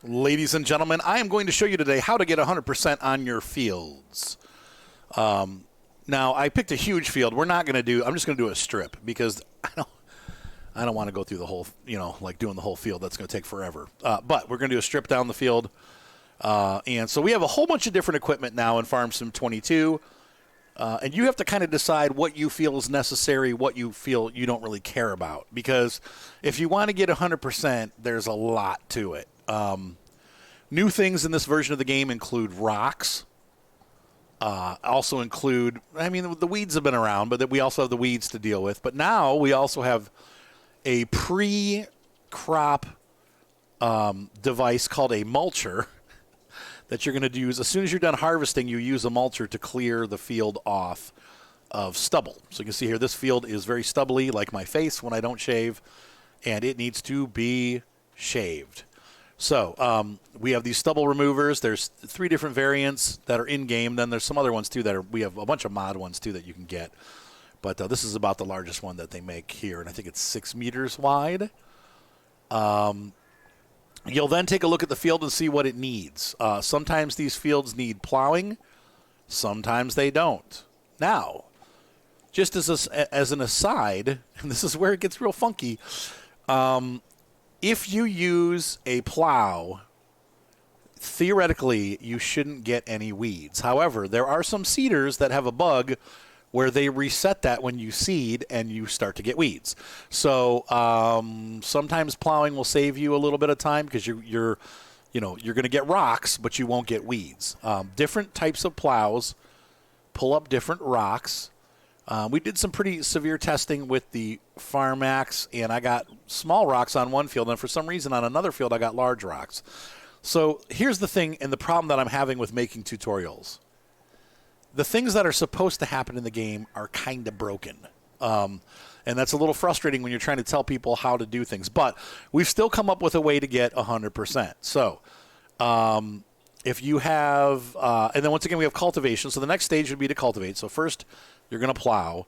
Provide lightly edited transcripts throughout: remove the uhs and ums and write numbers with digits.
Ladies and gentlemen, I am going to show you today how to get 100% on your fields. Now, I picked a huge field. I'm just going to do a strip because I don't want to go through the whole, like doing the whole field. That's going to take forever. But we're going to do a strip down the field. And so we have a whole bunch of different equipment now in Farm Sim 22. And you have to kind of decide what you feel is necessary, what you feel you don't really care about. Because if you want to get 100%, there's a lot to it. New things in this version of the game include rocks. Also include, the weeds have been around, but we also have the weeds to deal with. But now we also have a pre-crop device called a mulcher that you're going to use. As soon as you're done harvesting, you use a mulcher to clear the field off of stubble. So you can see here, this field is very stubbly, like my face when I don't shave, and it needs to be shaved. So we have these stubble removers. There's 3 different variants that are in-game. Then there's some other ones, too, we have a bunch of mod ones, too, that you can get. But this is about the largest one that they make here, and I think it's 6 meters wide. You'll then take a look at the field and see what it needs. Sometimes these fields need plowing. Sometimes they don't. Now, just as an aside, and this is where it gets real funky, if you use a plow, theoretically, you shouldn't get any weeds. However, there are some seeders that have a bug where they reset that when you seed and you start to get weeds. So sometimes plowing will save you a little bit of time because you're going to get rocks, but you won't get weeds. Different types of plows pull up different rocks. We did some pretty severe testing with the Farmax, and I got small rocks on one field, and for some reason on another field I got large rocks. So here's the thing and the problem that I'm having with making tutorials. The things that are supposed to happen in the game are kind of broken. And that's a little frustrating when you're trying to tell people how to do things. But we've still come up with a way to get 100%. So if you have, and then once again we have cultivation. So the next stage would be to cultivate. So first you're going to plow.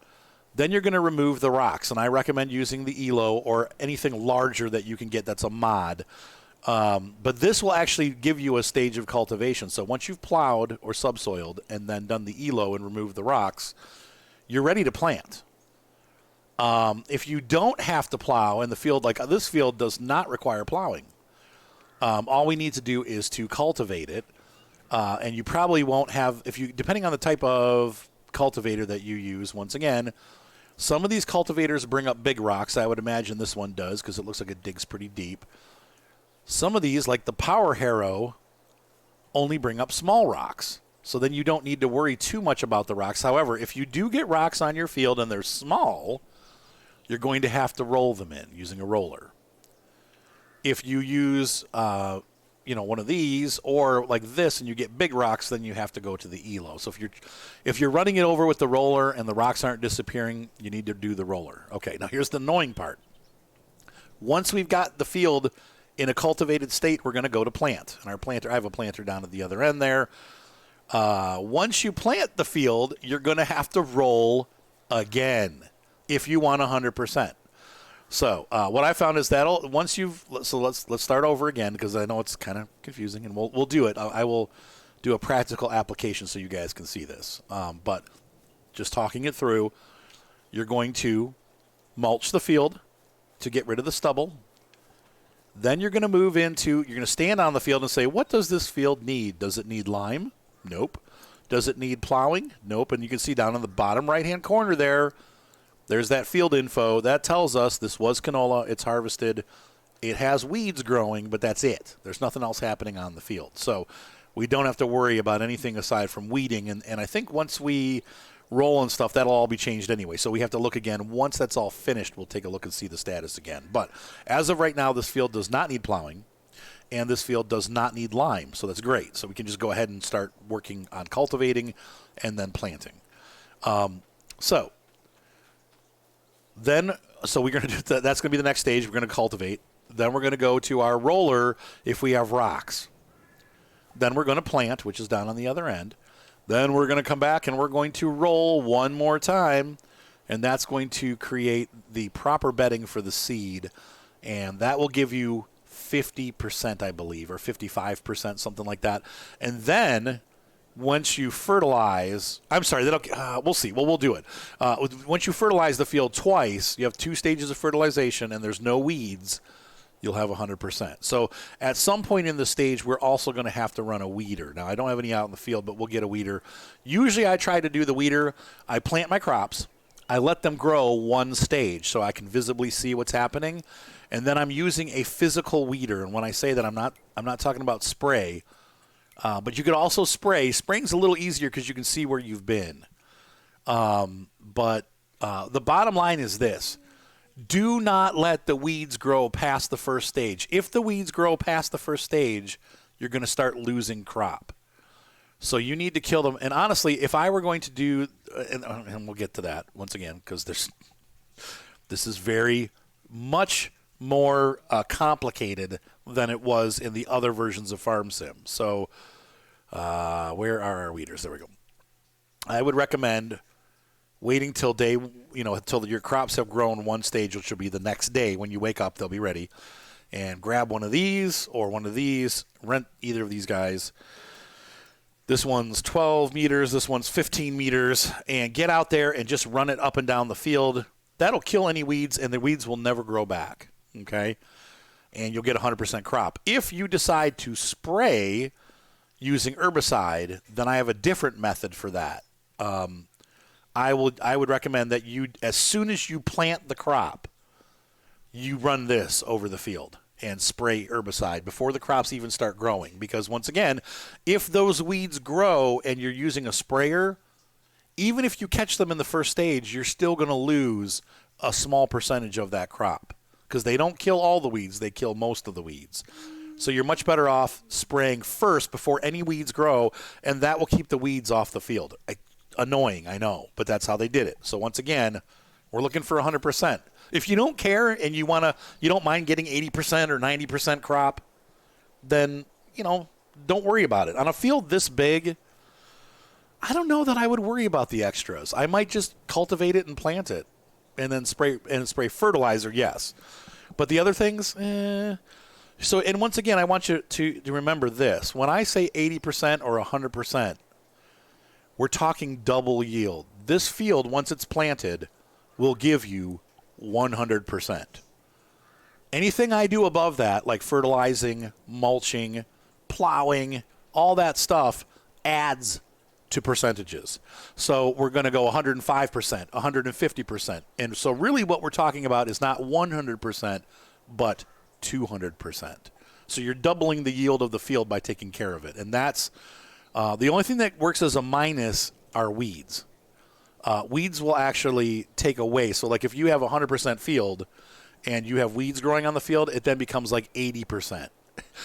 Then you're going to remove the rocks. And I recommend using the ELO or anything larger that you can get that's a mod. But this will actually give you a stage of cultivation. So once you've plowed or subsoiled and then done the ELO and removed the rocks, you're ready to plant. If you don't have to plow in the field, like this field does not require plowing. All we need to do is to cultivate it. And you probably won't have, depending on the type of cultivator that you use, once again, some of these cultivators bring up big rocks. I would imagine this one does because it looks like it digs pretty deep. Some of these, like the Power Harrow, only bring up small rocks. So then you don't need to worry too much about the rocks. However, if you do get rocks on your field and they're small, you're going to have to roll them in using a roller. If you use, one of these or like this and you get big rocks, then you have to go to the ELO. So if you're running it over with the roller and the rocks aren't disappearing, you need to do the roller. Okay, now here's the annoying part. Once we've got the field in a cultivated state, we're going to go to plant. And I have a planter down at the other end there. Once you plant the field, you're going to have to roll again if you want 100%. So what I found is let's start over again because I know it's kind of confusing, and we'll do it. I will do a practical application so you guys can see this. But just talking it through, you're going to mulch the field to get rid of the stubble. Then you're going to stand on the field and say, what does this field need? Does it need lime? Nope. Does it need plowing? Nope. And you can see down in the bottom right-hand corner there's that field info. That tells us this was canola. It's harvested. It has weeds growing, but that's it. There's nothing else happening on the field. So we don't have to worry about anything aside from weeding. And I think once we roll and stuff, that'll all be changed anyway. So we have to look again. Once that's all finished, we'll take a look and see the status again. But as of right now, this field does not need plowing, and this field does not need lime. So that's great. So we can just go ahead and start working on cultivating and then planting. So we're going to do that. That's going to be the next stage. We're going to cultivate. Then we're going to go to our roller if we have rocks. Then we're going to plant, which is down on the other end. Then we're going to come back and we're going to roll one more time, and that's going to create the proper bedding for the seed, and that will give you 50%, I believe, or 55%, something like that. And then once you fertilize, I'm sorry, we'll see. Well, we'll do it. Once you fertilize the field twice, you have 2 stages of fertilization, and there's no weeds, you'll have 100%. So at some point in the stage, we're also going to have to run a weeder. Now, I don't have any out in the field, but we'll get a weeder. Usually I try to do the weeder. I plant my crops. I let them grow one stage so I can visibly see what's happening. And then I'm using a physical weeder. And when I say that, I'm not talking about spray. But you could also spray. Spraying's a little easier because you can see where you've been. But the bottom line is this. Do not let the weeds grow past the first stage. If the weeds grow past the first stage, you're going to start losing crop. So you need to kill them. And honestly, if I were going to do, and we'll get to that once again, because this is very much more complicated than it was in the other versions of Farm Sim. So where are our weeders? There we go. I would recommend waiting till until your crops have grown one stage, which will be the next day. When you wake up, they'll be ready. And grab one of these or one of these. Rent either of these guys. This one's 12 meters. This one's 15 meters. And get out there and just run it up and down the field. That'll kill any weeds, and the weeds will never grow back. Okay? And you'll get 100% crop. If you decide to spray using herbicide, then I have a different method for that. I would recommend that you, as soon as you plant the crop, you run this over the field and spray herbicide before the crops even start growing. Because once again, if those weeds grow and you're using a sprayer, even if you catch them in the first stage, you're still going to lose a small percentage of that crop. Because they don't kill all the weeds, they kill most of the weeds. So you're much better off spraying first before any weeds grow, and that will keep the weeds off the field. Annoying, I know, but that's how they did it. So once again, we're looking for 100%. If you don't care and you don't mind getting 80% or 90% crop, then, don't worry about it. On a field this big, I don't know that I would worry about the extras. I might just cultivate it and plant it and then spray fertilizer, yes. But the other things, So, and once again, I want you to remember this. When I say 80% or 100%, we're talking double yield. This field, once it's planted, will give you 100%. Anything I do above that, like fertilizing, mulching, plowing, all that stuff adds to percentages. So we're going to go 105%, 150%. And so really what we're talking about is not 100%, but 200%. So you're doubling the yield of the field by taking care of it. And that's the only thing that works as a minus are weeds. Weeds will actually take away. So like if you have a 100% field and you have weeds growing on the field, it then becomes like 80%.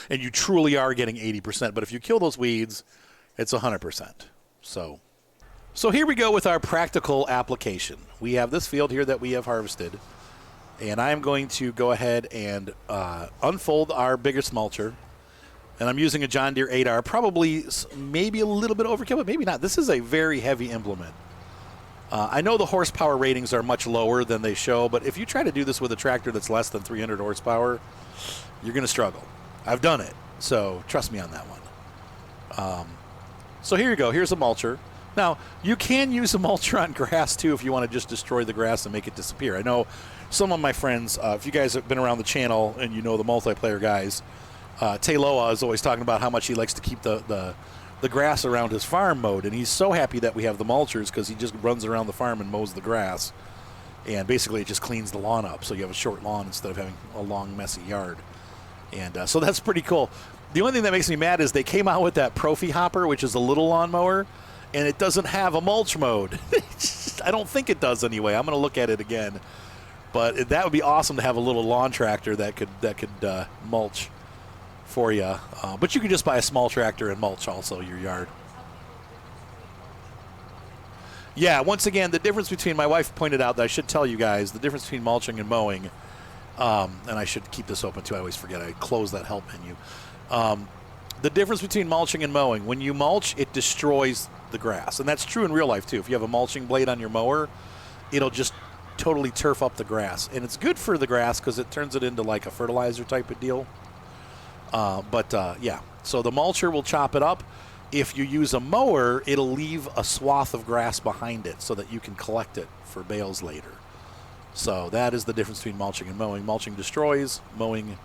And you truly are getting 80%. But if you kill those weeds, it's 100%. So here we go with our practical application. We have this field here that we have harvested. And I'm going to go ahead and unfold our biggest mulcher. And I'm using a John Deere 8R, probably maybe a little bit overkill, but maybe not. This is a very heavy implement. I know the horsepower ratings are much lower than they show, but if you try to do this with a tractor that's less than 300 horsepower, you're going to struggle. I've done it, so trust me on that one. So here you go. Here's a mulcher. Now, you can use a mulcher on grass, too, if you want to just destroy the grass and make it disappear. I know some of my friends, if you guys have been around the channel and you know the multiplayer guys, Tayloa is always talking about how much he likes to keep the grass around his farm mowed, and he's so happy that we have the mulchers because he just runs around the farm and mows the grass, and basically it just cleans the lawn up so you have a short lawn instead of having a long, messy yard. And so that's pretty cool. The only thing that makes me mad is they came out with that Profi hopper, which is a little lawnmower, and it doesn't have a mulch mode. I don't think it does anyway. I'm going to look at it again. But that would be awesome to have a little lawn tractor that could mulch for you. But you could just buy a small tractor and mulch also your yard. Yeah, once again, the difference between, my wife pointed out that I should tell you guys, the difference between mulching and mowing, and I should keep this open too, I always forget, I close that help menu. The difference between mulching and mowing, when you mulch, it destroys the grass. And that's true in real life too. If you have a mulching blade on your mower, it'll just totally turf up the grass. And it's good for the grass because it turns it into like a fertilizer type of deal. Yeah, so the mulcher will chop it up. If you use a mower, it'll leave a swath of grass behind it so that you can collect it for bales later. So that is the difference between mulching and mowing. Mulching destroys, mowing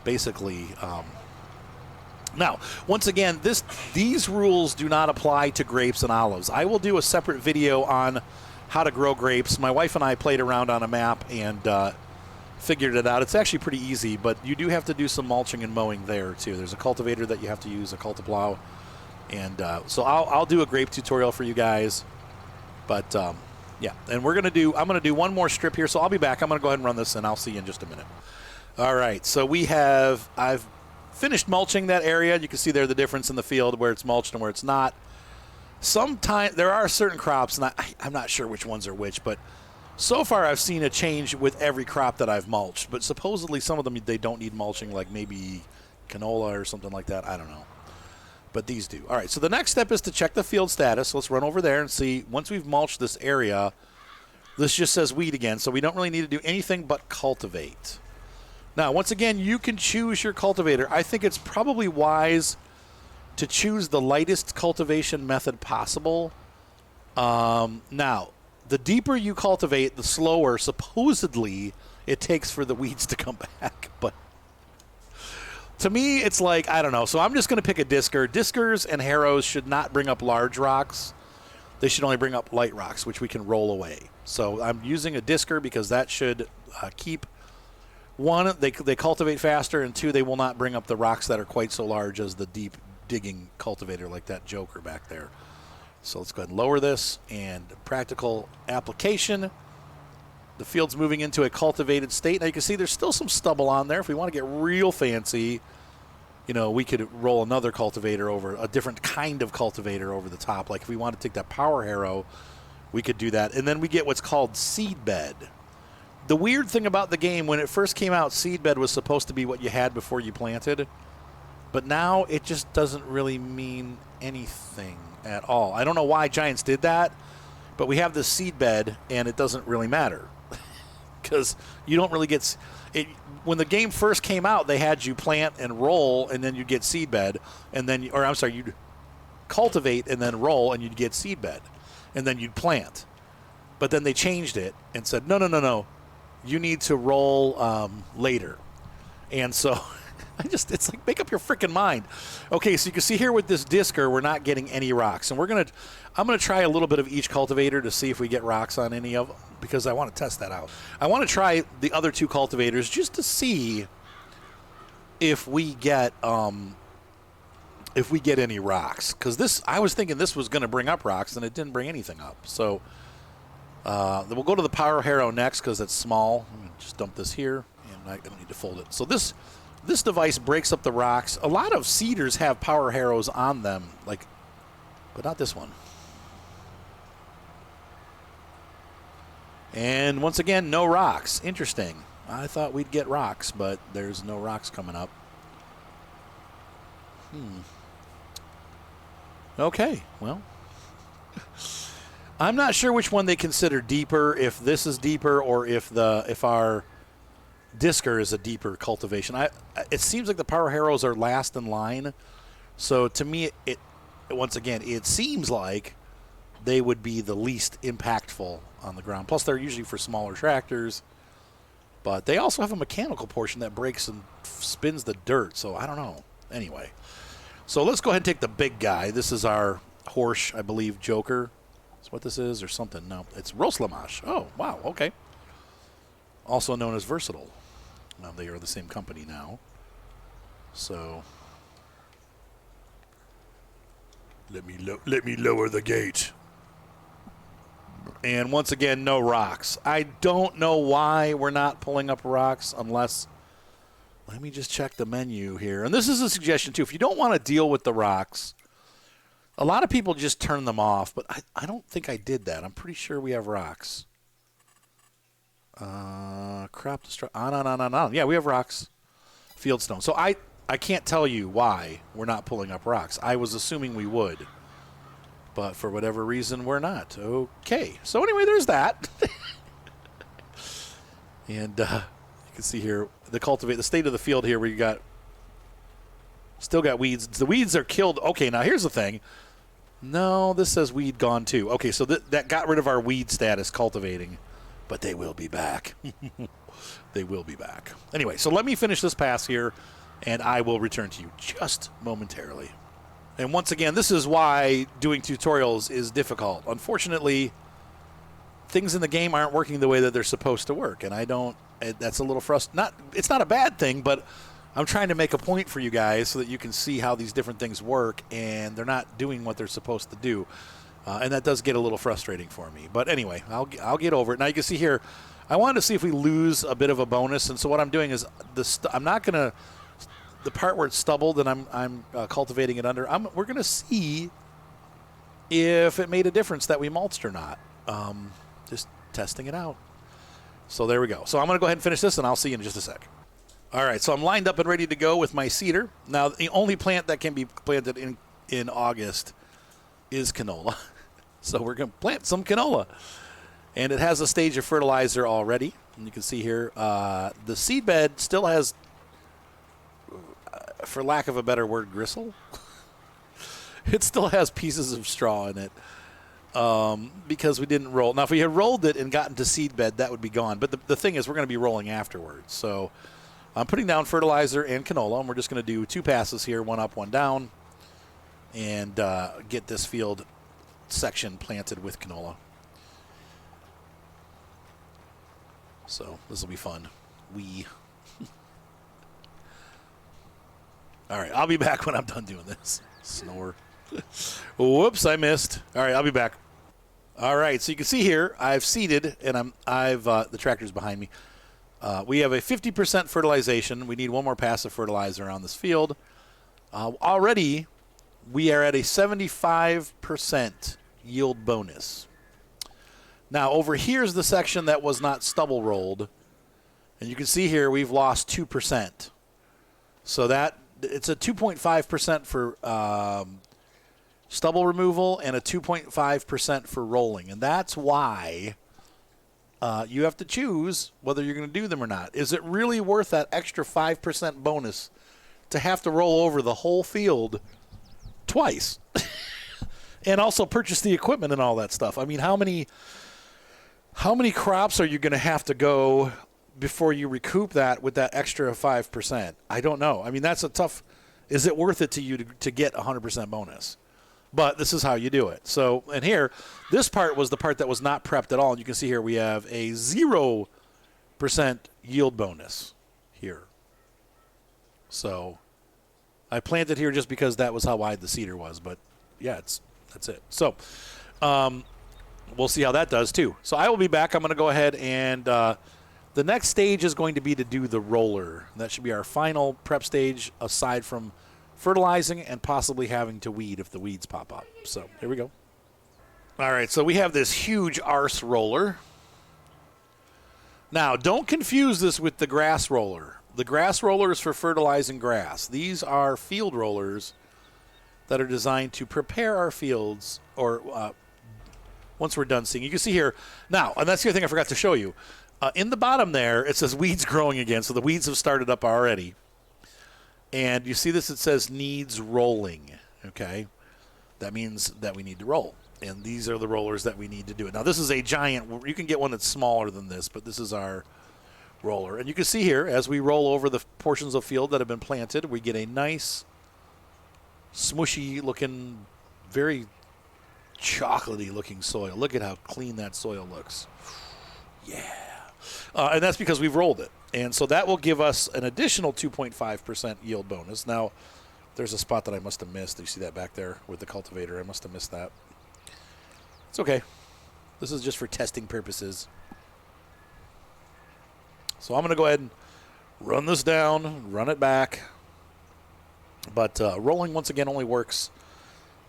basically. Now, once again, these rules do not apply to grapes and olives. I will do a separate video on how to grow grapes. My wife and I played around on a map and figured it out. It's actually pretty easy, but you do have to do some mulching and mowing there too. There's a cultivator that you have to use, a cultiplow. And so I'll do a grape tutorial for you guys. But yeah, and I'm going to do one more strip here. So I'll be back. I'm going to go ahead and run this and I'll see you in just a minute. All right. So I've finished mulching that area. You can see there the difference in the field where it's mulched and where it's not. Sometimes there are certain crops, and I'm not sure which ones are which, but so far I've seen a change with every crop that I've mulched. But supposedly some of them, they don't need mulching, like maybe canola or something like that. I don't know. But these do. All right, so the next step is to check the field status. Let's run over there and see. Once we've mulched this area, this just says weed again, so we don't really need to do anything but cultivate. Now, once again, you can choose your cultivator. I think it's probably wise to choose the lightest cultivation method possible. Now, the deeper you cultivate, the slower, supposedly, it takes for the weeds to come back. But to me, it's like, I don't know. So I'm just going to pick a disker. Diskers and harrows should not bring up large rocks. They should only bring up light rocks, which we can roll away. So I'm using a disker because that should keep, one, they cultivate faster, and two, they will not bring up the rocks that are quite so large as the deep digging cultivator like that Joker back there. So let's go ahead and lower this, and practical application. The field's moving into a cultivated state. Now you can see there's still some stubble on there. If we want to get real fancy, we could roll another cultivator over, a different kind of cultivator over the top. Like if we want to take that power harrow, we could do that. And then we get what's called seed bed. The weird thing about the game, when it first came out, seed bed was supposed to be what you had before you planted. But now it just doesn't really mean anything at all. I don't know why Giants did that, but we have this seed bed, and it doesn't really matter. Because you don't really get it. When the game first came out, they had you plant and roll, and then you'd get seed bed, and then, you'd cultivate and then roll, and you'd get seed bed, and then you'd plant. But then they changed it and said, no, you need to roll later. And so it's like, make up your freaking mind. Okay, so you can see here with this disker, we're not getting any rocks, and I'm gonna try a little bit of each cultivator to see if we get rocks on any of them, because I want to test that out. I want to try the other two cultivators just to see if we get any rocks. Because I was thinking this was going to bring up rocks, and it didn't bring anything up. So we'll go to the power harrow next because it's small. I'm going to just dump this here, and I don't need to fold it. So this device breaks up the rocks. A lot of seeders have power harrows on them, but not this one. And once again, no rocks. Interesting. I thought we'd get rocks, but there's no rocks coming up. Okay, well. I'm not sure which one they consider deeper, if this is deeper or if our disker is a deeper cultivation. It seems like the power harrows are last in line. So to me, once again, it seems like they would be the least impactful on the ground. Plus, they're usually for smaller tractors. But they also have a mechanical portion that breaks and spins the dirt. So I don't know. Anyway, so let's go ahead and take the big guy. This is our Horsch, I believe, Joker. That's what this is, or something. No, it's Roslamash. Oh, wow. Okay. Also known as Versatile. They are the same company now. So let me lower the gate. And once again, no rocks. I don't know why we're not pulling up rocks unless, let me just check the menu here. And this is a suggestion too. If you don't want to deal with the rocks, a lot of people just turn them off, but I don't think I did that. I'm pretty sure we have rocks. Crop destruct. No. Yeah, we have rocks. Fieldstone. So I can't tell you why we're not pulling up rocks. I was assuming we would. But for whatever reason, we're not. Okay. So anyway, there's that. And you can see here the state of the field here where you got Still got weeds. The weeds are killed. Okay, now here's the thing. No, this says weed gone too. Okay, so that got rid of our weed status cultivating, but they will be back. They will be back. Anyway, so let me finish this pass here, and I will return to you just momentarily. And once again, this is why doing tutorials is difficult. Unfortunately, things in the game aren't working the way that they're supposed to work, and I don't. That's a little frustrating. It's not a bad thing, but I'm trying to make a point for you guys so that you can see how these different things work, and they're not doing what they're supposed to do, and that does get a little frustrating for me. But anyway, I'll get over it. Now you can see here, I wanted to see if we lose a bit of a bonus, and so what I'm doing is I'm not gonna. The part where it's stubbled and I'm cultivating it under, we're going to see if it made a difference that we mulched or not. Just testing it out. So there we go. So I'm going to go ahead and finish this, and I'll see you in just a sec. All right, so I'm lined up and ready to go with my cedar. Now, the only plant that can be planted in August is canola. So we're going to plant some canola. And it has a stage of fertilizer already. And you can see here, the seed bed still has, for lack of a better word, gristle. It still has pieces of straw in it because we didn't roll. Now, if we had rolled it and gotten to seed bed, that would be gone. But the thing is, we're going to be rolling afterwards. So I'm putting down fertilizer and canola, and we're just going to do 2 passes here, 1 up, 1 down, and get this field section planted with canola. So this will be fun. All right, I'll be back when I'm done doing this. Snore. Whoops, I missed. All right, I'll be back. All right, so you can see here, I've seeded, and the tractor's behind me. We have a 50% fertilization. We need 1 more pass of fertilizer on this field. Already, we are at a 75% yield bonus. Now, over here's the section that was not stubble rolled, and you can see here we've lost 2%. So it's a 2.5% for stubble removal and a 2.5% for rolling. And that's why you have to choose whether you're going to do them or not. Is it really worth that extra 5% bonus to have to roll over the whole field twice? And also purchase the equipment and all that stuff. I mean, how many crops are you going to have to go before you recoup that with that extra 5%? I don't know. I mean, that's a tough. Is it worth it to you to get 100% bonus? But this is how you do it. So, and here, this part was the part that was not prepped at all. And you can see here we have a 0% yield bonus here. So I planted here just because that was how wide the cedar was. But yeah, that's it. So we'll see how that does too. So I will be back. I'm going to go ahead and the next stage is going to be to do the roller. That should be our final prep stage aside from fertilizing and possibly having to weed if the weeds pop up. So here we go. All right, so we have this huge arse roller. Now, don't confuse this with the grass roller. The grass roller is for fertilizing grass. These are field rollers that are designed to prepare our fields or once we're done seeing. You can see here. Now, and that's the other thing I forgot to show you. In the bottom there, it says weeds growing again. So the weeds have started up already. And you see this, it says needs rolling. Okay. That means that we need to roll. And these are the rollers that we need to do it. Now, this is a giant. You can get one that's smaller than this, but this is our roller. And you can see here, as we roll over the portions of field that have been planted, we get a nice, smushy-looking, very chocolatey-looking soil. Look at how clean that soil looks. Yeah. And that's because we've rolled it. And so that will give us an additional 2.5% yield bonus. Now, there's a spot that I must have missed. You see that back there with the cultivator? I must have missed that. It's okay. This is just for testing purposes. So I'm going to go ahead and run this down, run it back. But rolling, once again, only works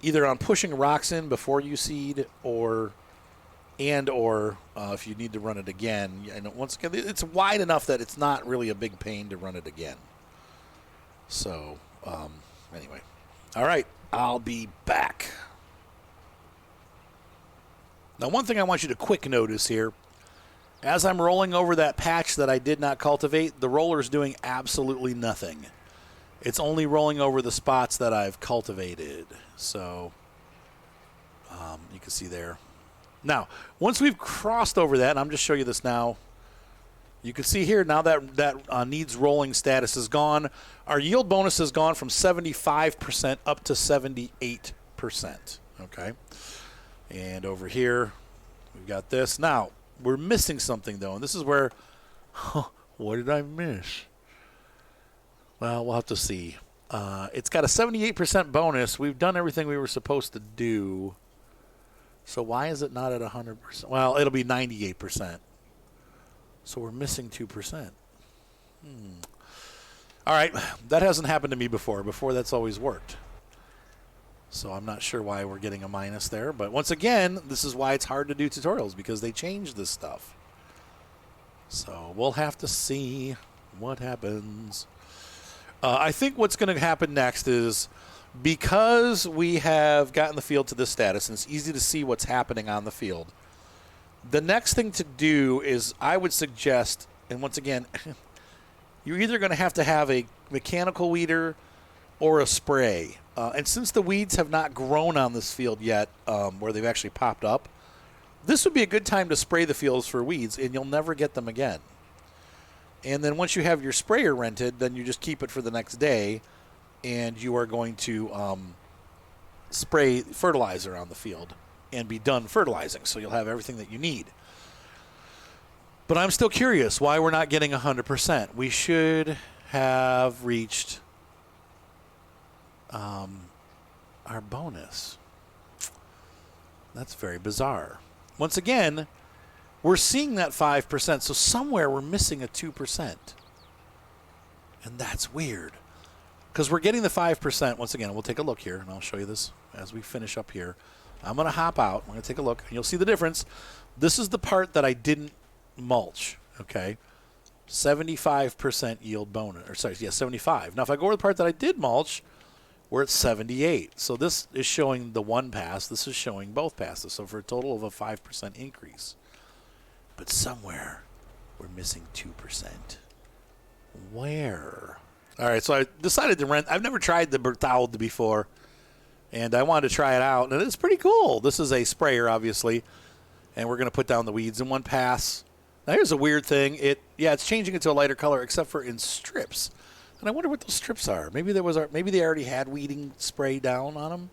either on pushing rocks in before you seed or if you need to run it again. And once again, it's wide enough that it's not really a big pain to run it again. So, anyway. All right, I'll be back. Now, one thing I want you to quick notice here, as I'm rolling over that patch that I did not cultivate, the roller's doing absolutely nothing. It's only rolling over the spots that I've cultivated. So you can see there. Now, once we've crossed over that, and I'm just showing you this now, you can see here now that needs rolling status is gone. Our yield bonus has gone from 75% up to 78%. Okay. And over here, we've got this. Now, we're missing something, though, and this is where, what did I miss? Well, we'll have to see. It's got a 78% bonus. We've done everything we were supposed to do. So why is it not at 100%? Well, it'll be 98%. So we're missing 2%. All right, that hasn't happened to me before. Before, that's always worked. So I'm not sure why we're getting a minus there. But once again, this is why it's hard to do tutorials, because they change this stuff. So we'll have to see what happens. I think what's going to happen next is, because we have gotten the field to this status and it's easy to see what's happening on the field, the next thing to do is, I would suggest, and once again, you're either going to have a mechanical weeder or a spray. And since the weeds have not grown on this field yet, where they've actually popped up, this would be a good time to spray the fields for weeds, and you'll never get them again. And then once you have your sprayer rented, then you just keep it for the next day, and you are going to spray fertilizer on the field and be done fertilizing. So you'll have everything that you need. But I'm still curious why we're not getting 100%. We should have reached our bonus. That's very bizarre. Once again, we're seeing that 5%, so somewhere we're missing a 2%. And that's weird. Because we're getting the 5%. Once again, we'll take a look here, and I'll show you this as we finish up here. I'm going to hop out. I'm going to take a look, and you'll see the difference. This is the part that I didn't mulch, okay? 75% yield bonus. Or sorry, yeah, 75. Now, if I go over the part that I did mulch, we're at 78. So this is showing the one pass. This is showing both passes. So for a total of a 5% increase. But somewhere we're missing 2%. Where? All right, so I decided to rent. I've never tried the Berthold before, and I wanted to try it out, and it's pretty cool. This is a sprayer, obviously, and we're going to put down the weeds in one pass. Now, here's a weird thing. It's changing it to a lighter color, except for in strips. And I wonder what those strips are. Maybe maybe they already had weeding spray down on them,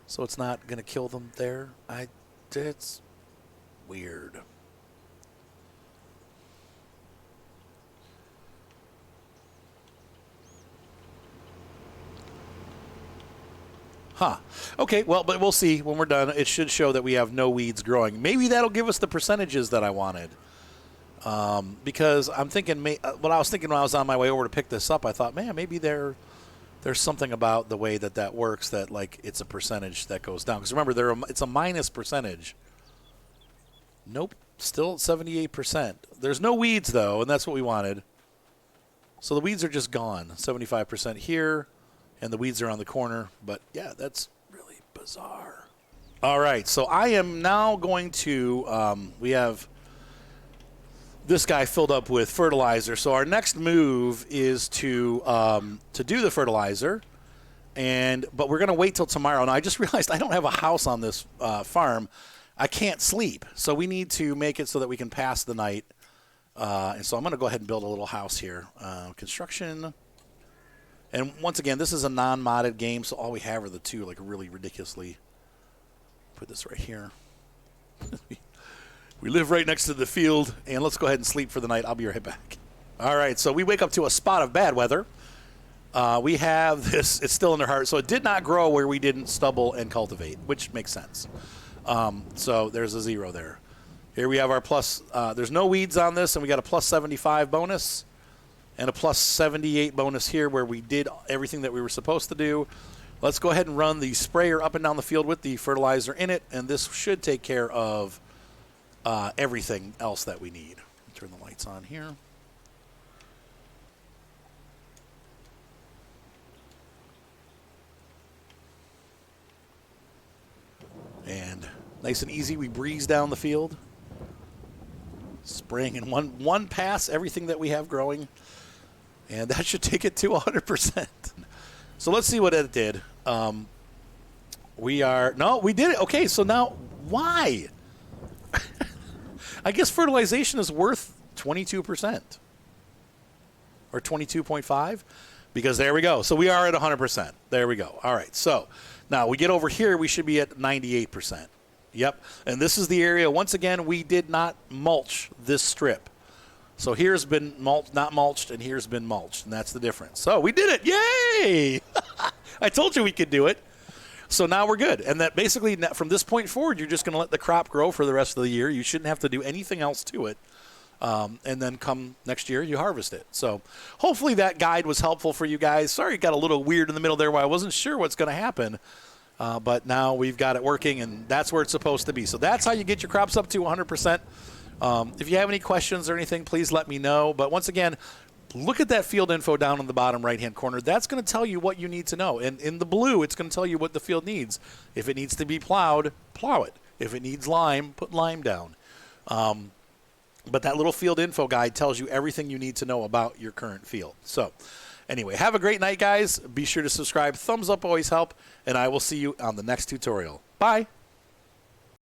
so it's not going to kill them there. It's weird. Huh. Okay, well, but we'll see when we're done. It should show that we have no weeds growing. Maybe that'll give us the percentages that I wanted. Because I'm thinking, what I was thinking when I was on my way over to pick this up, I thought, man, maybe there's something about the way that works, that like it's a percentage that goes down. Because remember, it's a minus percentage. Nope, still at 78%. There's no weeds, though, and that's what we wanted. So the weeds are just gone. 75% here. And the weeds are on the corner. But, yeah, that's really bizarre. All right, so I am now going to we have this guy filled up with fertilizer. So our next move is to do the fertilizer. But we're going to wait till tomorrow. Now, I just realized I don't have a house on this farm. I can't sleep. So we need to make it so that we can pass the night. And so I'm going to go ahead and build a little house here. Construction. And once again, this is a non-modded game, so all we have are the two, like, really ridiculously. Put this right here. We live right next to the field, and let's go ahead and sleep for the night. I'll be right back. All right, so we wake up to a spot of bad weather. We have this. It's still in their heart, so it did not grow where we didn't stubble and cultivate, which makes sense. So there's a 0 there. Here we have our plus. There's no weeds on this, and we got a plus 75 bonus. And a plus 78 bonus here where we did everything that we were supposed to do. Let's go ahead and run the sprayer up and down the field with the fertilizer in it, and this should take care of everything else that we need. Turn the lights on here. And nice and easy, we breeze down the field. Spraying in one pass everything that we have growing. And that should take it to 100%. So let's see what it did. We did it. Okay, so now why? I guess fertilization is worth 22% or 22.5 because there we go. So we are at 100%. There we go. All right. So now we get over here, we should be at 98%. Yep. And this is the area, once again, we did not mulch this strip. So here's been not mulched, and here's been mulched, and that's the difference. So we did it. Yay! I told you we could do it. So now we're good. And that basically, from this point forward, you're just going to let the crop grow for the rest of the year. You shouldn't have to do anything else to it. And then come next year, you harvest it. So hopefully that guide was helpful for you guys. Sorry it got a little weird in the middle there where I wasn't sure what's going to happen. But now we've got it working, and that's where it's supposed to be. So that's how you get your crops up to 100%. If you have any questions or anything, please let me know. But once again, look at that field info down in the bottom right-hand corner. That's going to tell you what you need to know. And in the blue, it's going to tell you what the field needs. If it needs to be plowed, plow it. If it needs lime, put lime down. But that little field info guide tells you everything you need to know about your current field. So anyway, have a great night, guys. Be sure to subscribe. Thumbs up always help. And I will see you on the next tutorial. Bye.